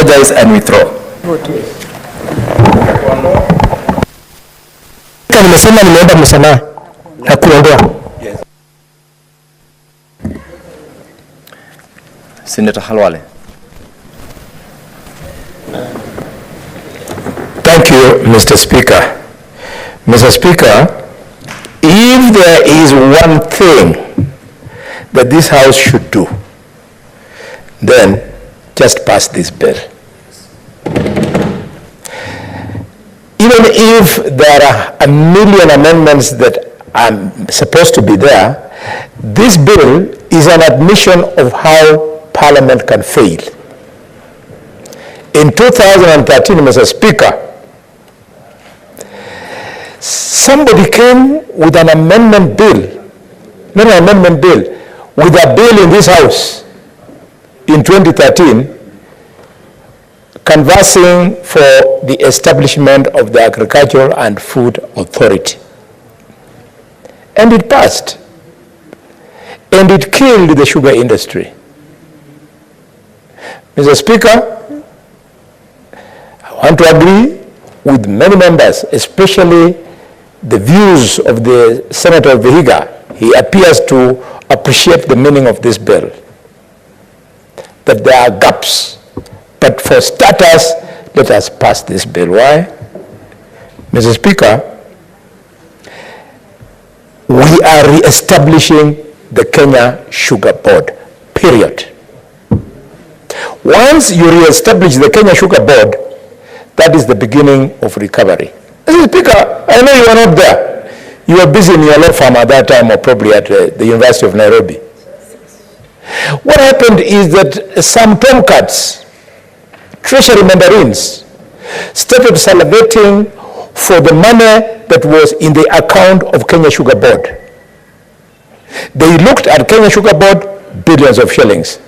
apologize and withdraw. Nimesema nimeomba msamaha na kuondoa. Yes. Senator Khalwale. Thank you, Mr. Speaker. Mr. Speaker, if there is one thing that this House should do, then just pass this bill. Even if there are a million amendments that are supposed to be there, this bill is an admission of how Parliament can fail. In 2013, Mr. Speaker, somebody came with an amendment bill, not an amendment bill, with a bill in this House in 2013, canvassing for the establishment of the Agricultural and Food Authority. And it passed. And it killed the sugar industry. Mr. Speaker, I want to agree with many members, especially the views of the Senator Vihiga. He appears to appreciate the meaning of this bill, that there are gaps. But for starters, let us pass this bill. Why? Mr. Speaker, we are re-establishing the Kenya Sugar Board, period. Once you re-establish the Kenya Sugar Board, that is the beginning of recovery. Mr. Speaker, I know you are not there. You were busy in your law firm at that time, or probably at the University of Nairobi. What happened is that some tomcats, treasury mandarins, started salivating for the money that was in the account of Kenya Sugar Board. They looked at Kenya Sugar Board, billions of shillings.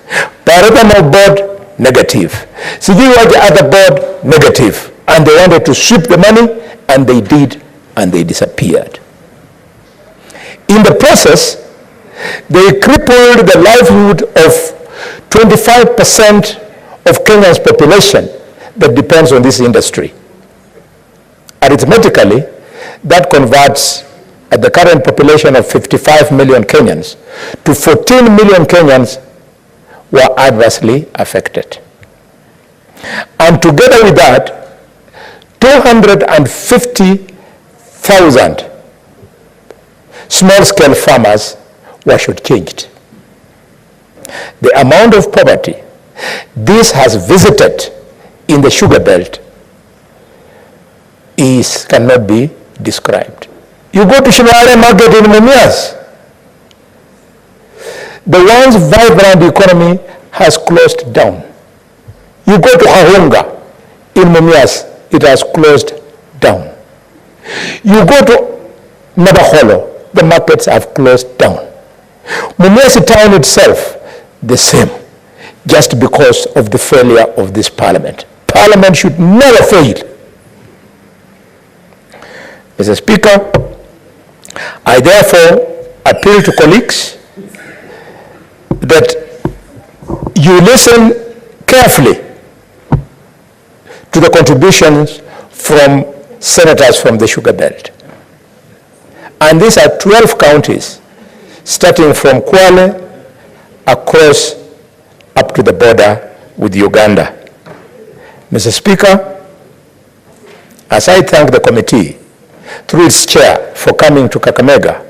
Paratamol Board, negative. Sijiwaja other board, negative. And they wanted to sweep the money, and they did, and they disappeared. In the process, they crippled the livelihood of 25% of Kenya's population that depends on this industry. Arithmetically, that converts at the current population of 55 million Kenyans to 14 million Kenyans were adversely affected. And together with that, 250,000 small-scale farmers were shortchanged. The amount of poverty this has visited in the sugar belt cannot be described. You go to Khalwale market in Mumias, the once vibrant economy has closed down. You go to Ahunga in Mumias, it has closed down. You go to Nabaholo, the markets have closed down. Mumias town itself, the same, just because of the failure of this parliament. Parliament should never fail. Mr. Speaker, I therefore appeal to colleagues that you listen carefully to the contributions from senators from the sugar belt. And these are 12 counties, starting from Kwale across up to the border with Uganda. Mr. Speaker, as I thank the committee through its chair for coming to Kakamega,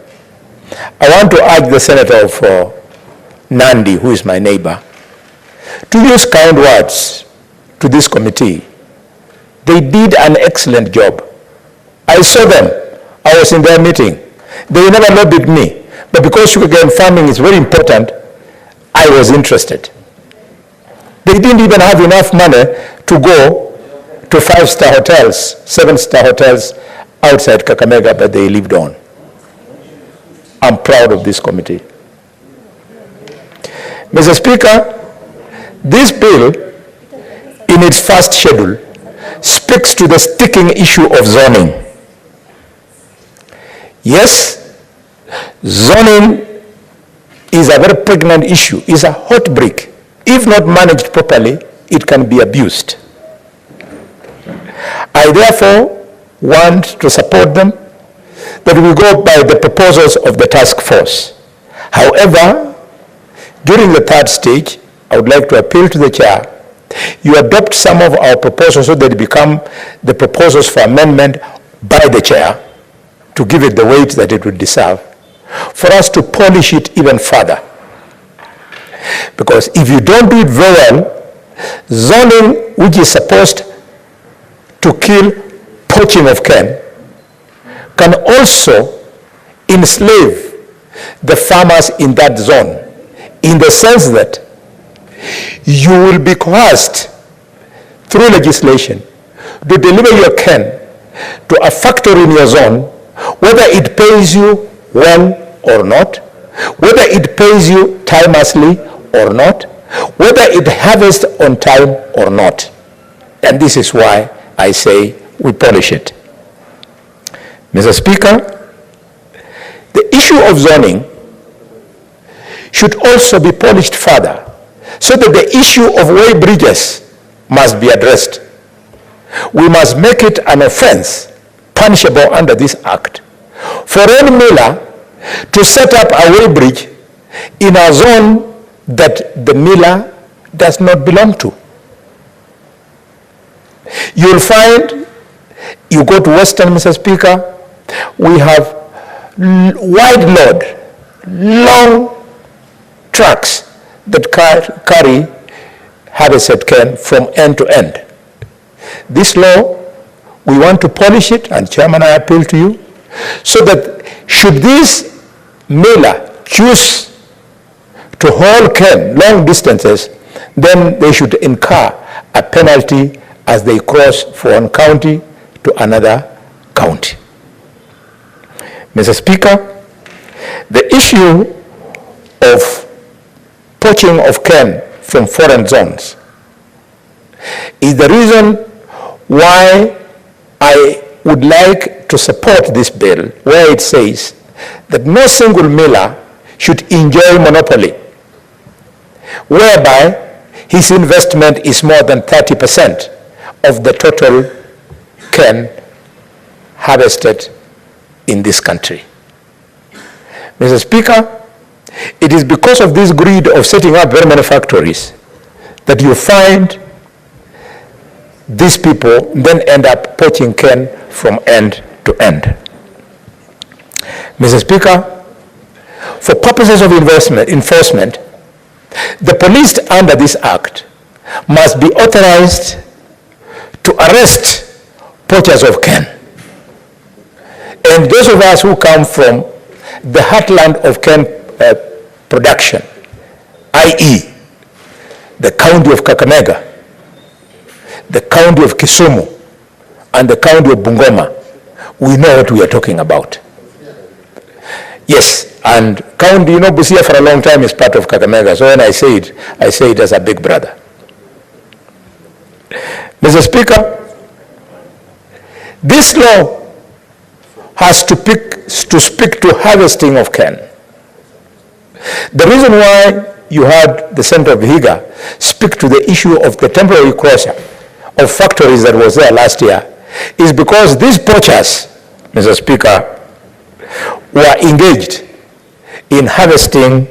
I want to urge the senator of Nandi, who is my neighbor, to use kind words to this committee. They did an excellent job. I saw them. I was in their meeting. They never lobbied me, but because sugarcane farming is very important, I was interested. They didn't even have enough money to go to 5-star hotels, 7-star hotels outside Kakamega, but they lived on. I'm proud of this committee. Mr. Speaker, this bill, in its first schedule, speaks to the sticking issue of zoning. Yes, zoning is a very pregnant issue, is a hot brick. If not managed properly, it can be abused. I therefore want to support them, that we go by the proposals of the task force. However, during the third stage, I would like to appeal to the chair, you adopt some of our proposals so that they become the proposals for amendment by the chair to give it the weight that it would deserve, for us to polish it even further. Because if you don't do it very well, zoning, which is supposed to kill poaching of Ken, can also enslave the farmers in that zone, in the sense that you will be coerced through legislation to deliver your Ken to a factory in your zone, whether it pays you well or not, whether it pays you timelessly or not, whether it harvests on time or not. And this is why I say we polish it. Mr. Speaker, the issue of zoning should also be polished further, so that the issue of way bridges must be addressed. We must make it an offense punishable under this act for any miller to set up a way bridge in a zone that the miller does not belong to. You'll find, you go to Western, Mr. Speaker, we have wide load, long trucks that carry harvested cane from end to end. This law, we want to polish it, and Chairman, I appeal to you, so that should this miller choose to haul cane long distances, then they should incur a penalty as they cross from one county to another county. Mr. Speaker, the issue of poaching of cane from foreign zones is the reason why I would like to support this bill, where it says that no single miller should enjoy monopoly, whereby his investment is more than 30% of the total cane harvested in this country. Mr. Speaker, it is because of this greed of setting up very many factories that you find these people then end up poaching cane from end to end. Mr. Speaker, for purposes of enforcement, the police under this act must be authorized to arrest poachers of cane. And those of us who come from the heartland of cane production, i.e. the county of Kakamega, the county of Kisumu, and the county of Bungoma, we know what we are talking about. Yes, and county, Busia for a long time is part of Kakamega, so when I say it as a big brother. Mr. Speaker, this law has to speak to harvesting of cane. The reason why you had the Senator of Vihiga speak to the issue of the temporary closure of factories that was there last year is because these poachers, Mr. Speaker, were engaged in harvesting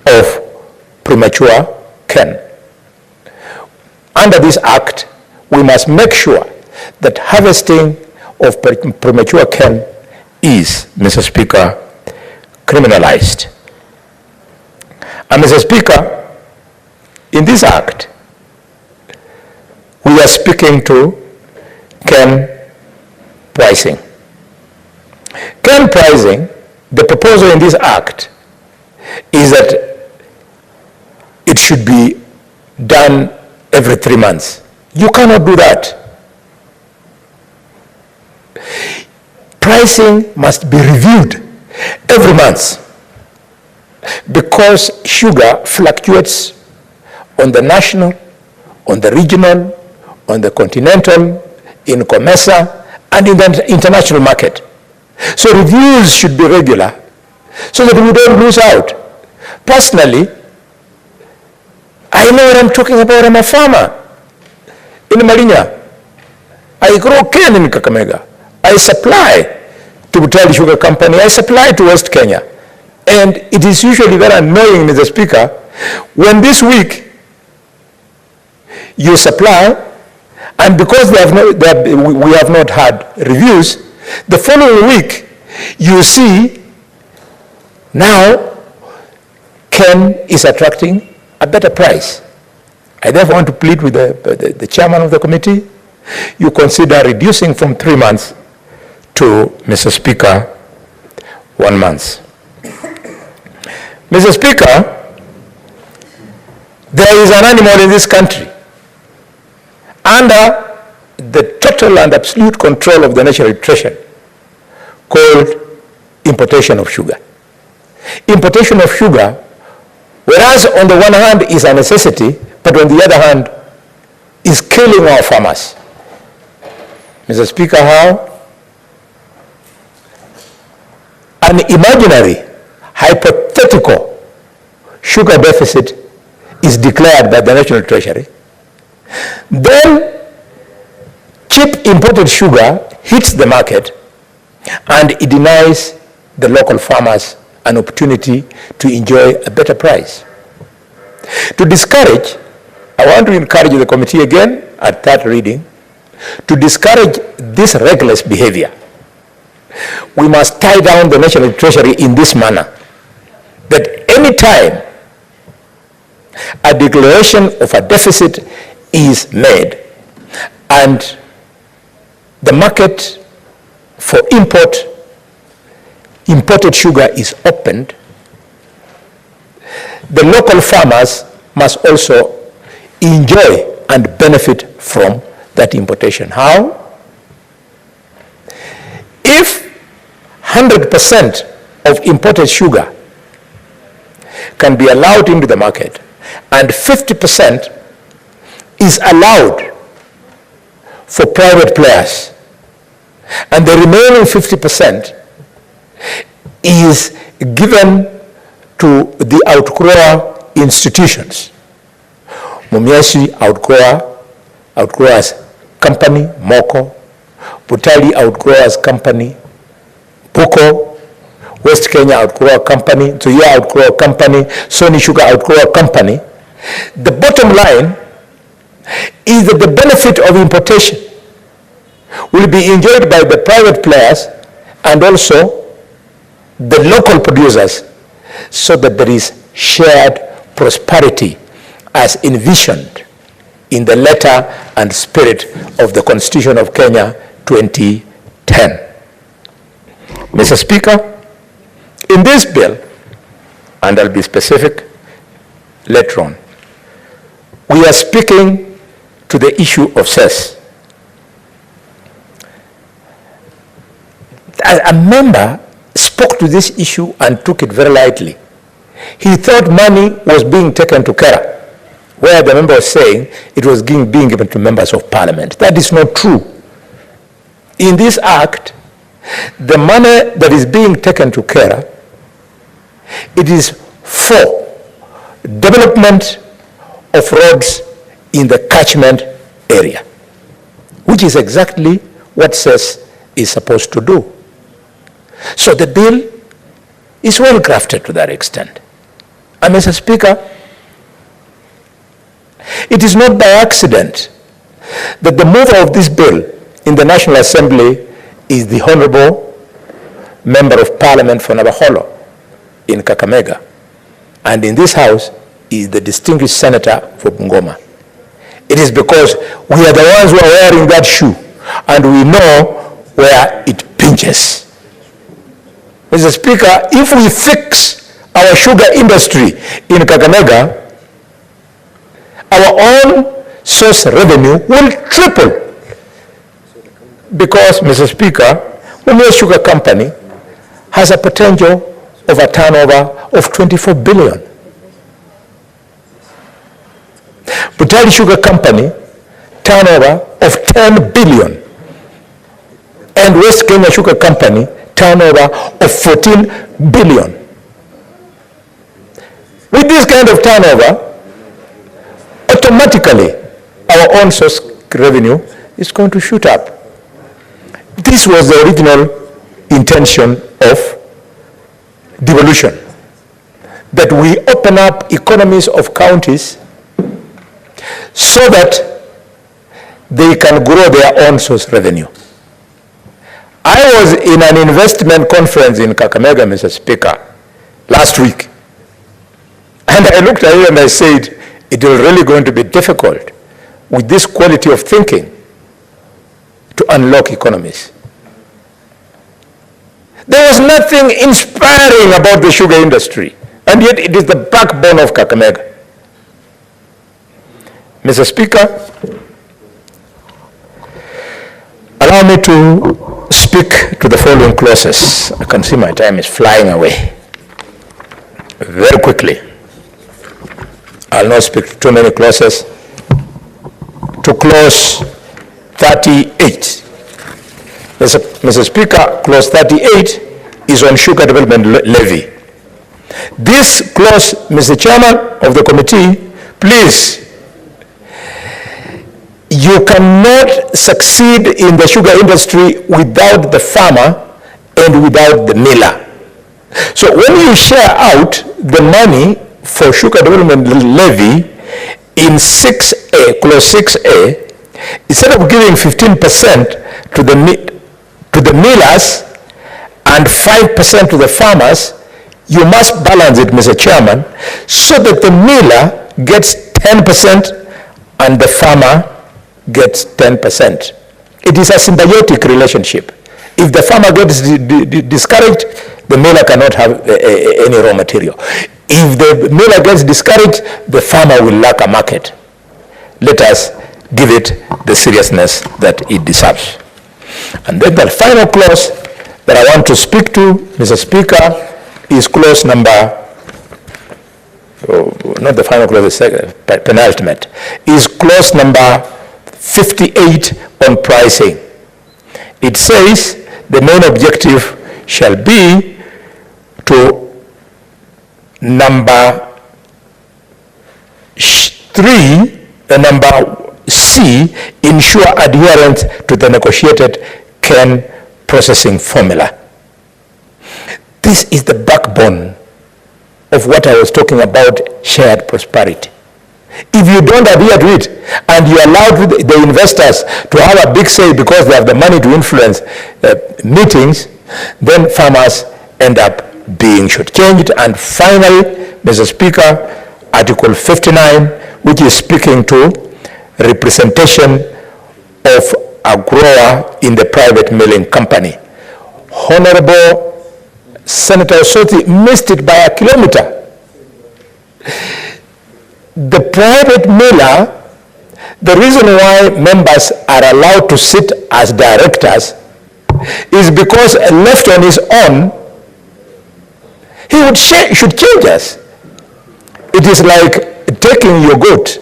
of premature cane. Under this act, we must make sure that harvesting of premature cane is, Mr. Speaker, criminalized. And Mr. Speaker, in this act, we are speaking to cane pricing. Cane pricing, the proposal in this act is that it should be done every 3 months. You cannot do that. Pricing must be reviewed every month because sugar fluctuates on the national, on the regional, on the continental, in COMESA, and in the international market. So reviews should be regular so that we don't lose out. Personally, I know what I'm talking about. I'm a farmer. in Marinya. I grow cane in Kakamega. I supply to Mutembei Sugar Company. I supply to West Kenya. And it is usually very annoying, Mr. Speaker, when this week you supply, and because we have not had reviews, the following week you see now Ken is attracting a better price. I therefore want to plead with the chairman of the committee, you consider reducing from 3 months to, Mr. Speaker, 1 month. Mr. Speaker, there is an animal in this country under the total and absolute control of the National Treasury called importation of sugar. Importation of sugar, whereas on the one hand is a necessity, but on the other hand is killing our farmers. Mr. Speaker, how? An imaginary, hypothetical sugar deficit is declared by the National Treasury. Then cheap imported sugar hits the market and it denies the local farmers an opportunity to enjoy a better price. To discourage, I want to encourage the committee again at third reading to discourage this reckless behavior. We must tie down the National Treasury in this manner, that any time a declaration of a deficit is made and the market for imported sugar is opened, the local farmers must also enjoy and benefit from that importation. How? If 100% of imported sugar can be allowed into the market and 50% is allowed for private players, and the remaining 50% is given to the outgrower institutions. Mumiashi outgrowers company, Moko, Butali outgrowers company, Puko, West Kenya outgrower company, Zuya outgrower company, Sony Sugar outgrower company. The bottom line is that the benefit of importation will be enjoyed by the private players and also the local producers, so that there is shared prosperity as envisioned in the letter and spirit of the Constitution of Kenya 2010. Mr. Speaker, in this bill, and I'll be specific later on, we are speaking to the issue of cess. A member spoke to this issue and took it very lightly. He thought money was being taken to Kera, where the member was saying it was being given to members of parliament. That is not true. In this act, the money that is being taken to Kera, it is for development of roads in the catchment area, which is exactly what cess is supposed to do. So the bill is well crafted to that extent. And Mr. Speaker, it is not by accident that the mover of this bill in the National Assembly is the Honorable Member of Parliament for Nabaholo in Kakamega, and in this House is the distinguished Senator for Bungoma. It is because we are the ones who are wearing that shoe and we know where it pinches. Mr. Speaker, if we fix our sugar industry in Kakamega, our own source revenue will triple. Because, Mr. Speaker, Mumia Sugar Company has a potential of a turnover of 24 billion. Butali Sugar Company, turnover of 10 billion. And West Kenya Sugar Company, turnover of 14 billion. With this kind of turnover, automatically our own source revenue is going to shoot up. This was the original intention of devolution, that we open up economies of counties so that they can grow their own source revenue. I was in an investment conference in Kakamega, Mr. Speaker, last week. And I looked at it and I said, it is really going to be difficult with this quality of thinking to unlock economies. There was nothing inspiring about the sugar industry, and yet it is the backbone of Kakamega. Mr. Speaker, allow me to speak to the following clauses. I can see my time is flying away. Very quickly. I'll not speak to too many clauses. To clause 38. Mr. Speaker, clause 38 is on sugar development levy. This clause, Mr. Chairman of the committee, please, you cannot succeed in the sugar industry without the farmer and without the miller. So when you share out the money for sugar development levy in 6A, clause 6A, instead of giving 15% to the millers and 5% to the farmers, you must balance it, Mr. Chairman, so that the miller gets 10% and the farmer gets 10%. It is a symbiotic relationship. If the farmer gets discouraged, the miller cannot have any raw material. If the miller gets discouraged, the farmer will lack a market. Let us give it the seriousness that it deserves. And then the final clause that I want to speak to, Mr. Speaker, is clause number, not the final clause, the penultimate, is clause number 58 on pricing. It says the main objective shall be to number 3, number C, ensure adherence to the negotiated cane processing formula. This is the backbone of what I was talking about, shared prosperity. If you don't adhere to it and you allow the investors to have a big say because they have the money to influence meetings, then farmers end up being shortchanged. And finally, Mr. Speaker, Article 59, which is speaking to representation of a grower in the private milling company. Honorable Senator Osoti missed it by a kilometer. The private miller, the reason why members are allowed to sit as directors is because left on his own, he should change us. It is like taking your goat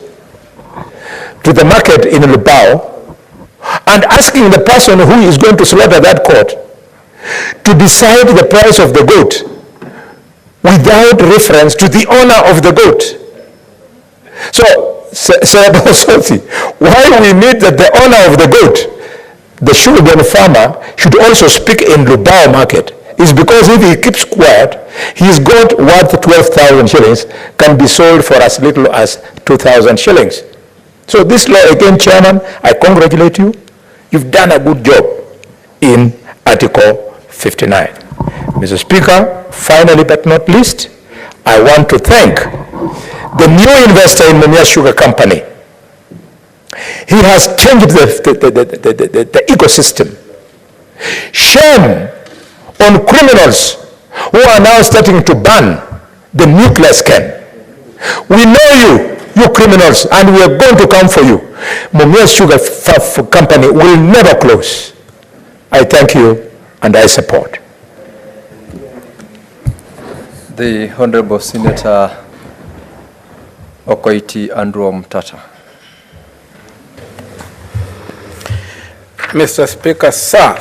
to the market in Lubao and asking the person who is going to slaughter that goat to decide the price of the goat without reference to the owner of the goat. So, Senator Osoti, why we need that the owner of the goat, the sugarcane farmer, should also speak in Lubao market is because if he keeps quiet, his goat worth 12,000 shillings can be sold for as little as 2,000 shillings. So this law, again, Chairman, I congratulate you. You've done a good job in Article 59. Mr. Speaker, finally but not least, I want to thank the new investor in Mumias Sugar Company. He has changed the ecosystem. Shame on criminals who are now starting to ban the nuclear cane. We know you criminals, and we are going to come for you. Mumias Sugar Company will never close. I thank you and I support. The Honorable Senator Okoiti Andrew Mtata. Mr. Speaker, sir,